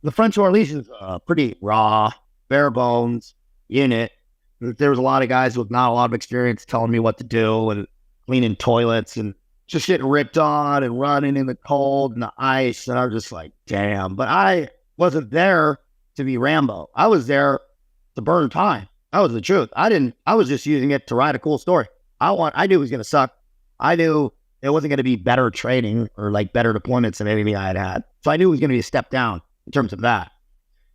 the French Orleans is pretty raw, bare bones unit. There was a lot of guys with not a lot of experience telling me what to do and cleaning toilets and just getting ripped on and running in the cold and the ice. And I was just like, damn. But I wasn't there to be Rambo. I was there to burn time. That was the truth. I was just using it to write a cool story. I knew it was going to suck. I knew it wasn't going to be better training or like better deployments than anything I had had. So I knew it was going to be a step down in terms of that.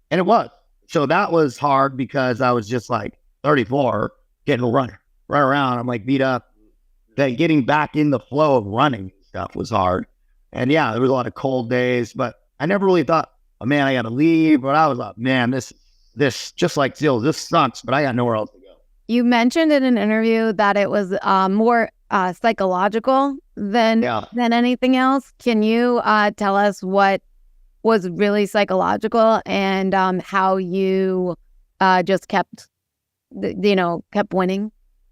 And it was. So that was hard because I was just like 34, getting to run around. I'm like beat up. Then getting back in the flow of running and stuff was hard. And yeah, there was a lot of cold days, but I never really thought, oh man, I got to leave. But I was like, man, this just like SEALs, this sucks, but I got nowhere else to go. You mentioned in an interview that it was more psychological than anything else. Can you tell us what was really psychological and how you just kept winning?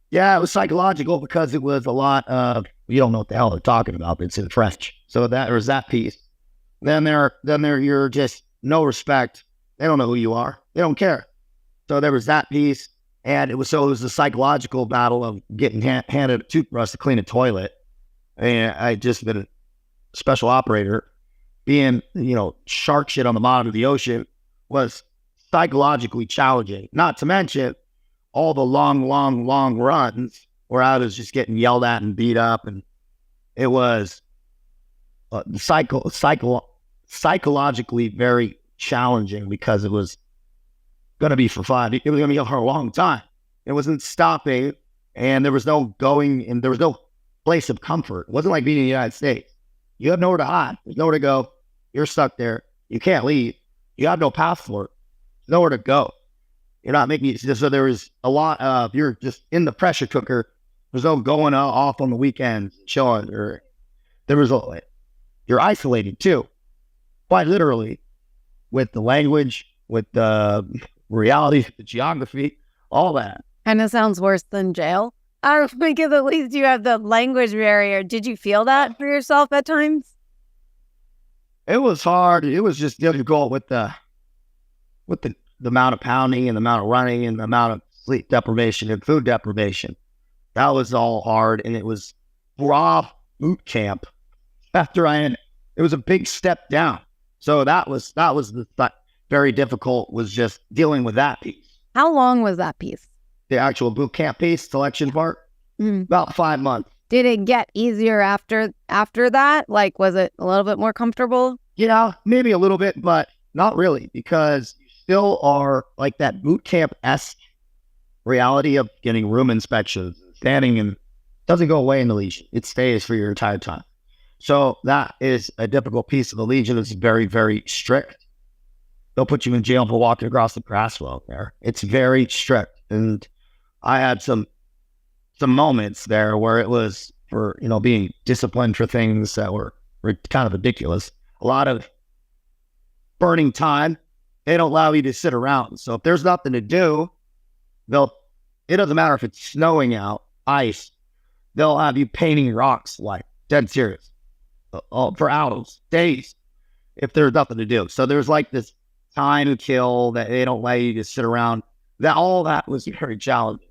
Yeah, it was psychological because it was a lot of, you don't know what the hell they're talking about, but it's in French. So that was that piece. Then you're just no respect. They don't know who you are. They don't care. So there was that piece. And it was the psychological battle of getting handed a toothbrush to clean a toilet. And I just been a special operator. Being, shark shit on the bottom of the ocean was psychologically challenging. Not to mention all the long runs where I was just getting yelled at and beat up. And it was psychologically very challenging because it was going to be for fun. It was going to be for a long time. It wasn't stopping, and there was no going, and there was no place of comfort. It wasn't like being in the United States. You have nowhere to hide. There's nowhere to go. You're stuck there. You can't leave. You have no passport. There's nowhere to go. You're not making it. So there was a lot of, you're just in the pressure cooker. There's no going off on the weekends, chilling. You're isolated too, quite literally, with the language, with the reality, the geography, all that. Kind of sounds worse than jail. Because at least you have the language barrier. Did you feel that for yourself at times? It was hard. It was just difficult with the amount of pounding and the amount of running and the amount of sleep deprivation and food deprivation. That was all hard, and it was raw boot camp. It was a big step down. So that was very difficult, was just dealing with that piece. How long was that piece? The actual boot camp piece, selection part? About 5 months. Did it get easier after that? Like, was it a little bit more comfortable? Yeah, maybe a little bit, but not really, because you still are like that boot camp-esque reality of getting room inspections, standing, and doesn't go away in the Legion. It stays for your entire time. So that is a difficult piece of the Legion. It's very, very strict. They'll put you in jail for walking across the grass well there. It's very strict. And I had some moments there where it was for, being disciplined for things that were kind of ridiculous. A lot of burning time. They don't allow you to sit around. So if there's nothing to do, it doesn't matter if it's snowing out, ice, they'll have you painting rocks, like dead serious, for hours, days, if there's nothing to do. So there's like this time to kill that they don't let you just sit around. All that was very challenging.